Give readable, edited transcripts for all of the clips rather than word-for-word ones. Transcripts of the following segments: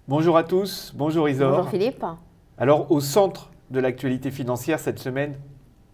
Bonjour à tous, bonjour Isor. Bonjour Philippe. Alors au centre de l'actualité financière cette semaine,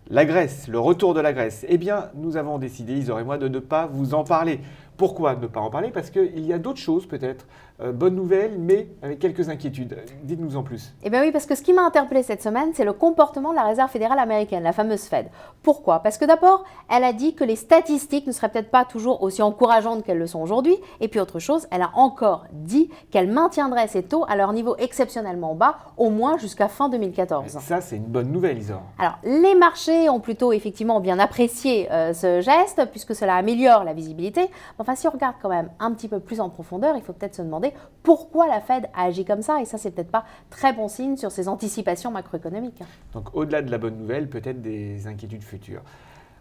la Grèce, le retour de la Grèce. Eh bien, nous avons décidé, Isor et moi, de ne pas vous en parler. Pourquoi ne pas en parler? Parce qu'il y a d'autres choses peut-être, bonnes nouvelles, mais avec quelques inquiétudes. Dites-nous en plus. Eh bien oui, parce que ce qui m'a interpellé cette semaine, c'est le comportement de la Réserve fédérale américaine, la fameuse Fed. Pourquoi? Parce que d'abord, elle a dit que les statistiques ne seraient peut-être pas toujours aussi encourageantes qu'elles le sont aujourd'hui. Et puis autre chose, elle a encore dit qu'elle maintiendrait ces taux à leur niveau exceptionnellement bas, au moins jusqu'à fin 2014. Ça, c'est une bonne nouvelle, Isor. Alors, les marchés ont plutôt effectivement bien apprécié ce geste, puisque cela améliore la visibilité. Enfin, si on regarde quand même un petit peu plus en profondeur, il faut peut-être se demander pourquoi la Fed a agi comme ça. Et ça, c'est peut-être pas très bon signe sur ses anticipations macroéconomiques. Donc au-delà de la bonne nouvelle, peut-être des inquiétudes futures.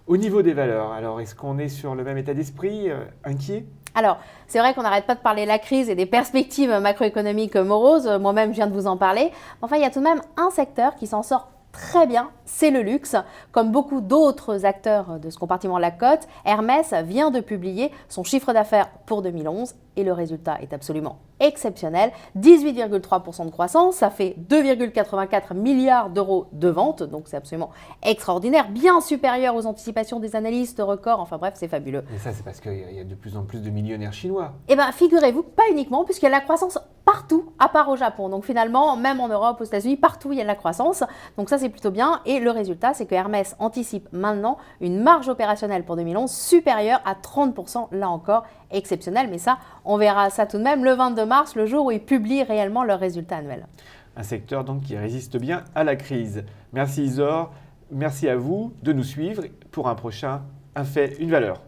Au niveau des valeurs, alors est-ce qu'on est sur le même état d'esprit, inquiet? Alors, c'est vrai qu'on n'arrête pas de parler de la crise et des perspectives macroéconomiques moroses. Moi-même, je viens de vous en parler. Enfin, il y a tout de même un secteur qui s'en sort très bien, c'est le luxe. Comme beaucoup d'autres acteurs de ce compartiment de la cote, Hermès vient de publier son chiffre d'affaires pour 2011 et le résultat est absolument exceptionnel. 18,3% de croissance, ça fait 2,84 milliards d'euros de ventes, donc c'est absolument extraordinaire, bien supérieur aux anticipations des analystes records, enfin bref, c'est fabuleux. Mais ça, c'est parce qu'il y a de plus en plus de millionnaires chinois. Eh bien, figurez-vous, pas uniquement, puisqu'il y a de la croissance partout, à part au Japon. Donc finalement, même en Europe, aux États-Unis, partout, il y a de la croissance. Donc ça, c'est plutôt bien. Et le résultat, c'est que Hermès anticipe maintenant une marge opérationnelle pour 2011 supérieure à 30%, là encore, exceptionnel. Mais ça, on verra ça tout de même le 22 mars, le jour où ils publient réellement leurs résultats annuels. Un secteur donc qui résiste bien à la crise. Merci Isor, merci à vous de nous suivre pour un prochain Un fait, une valeur.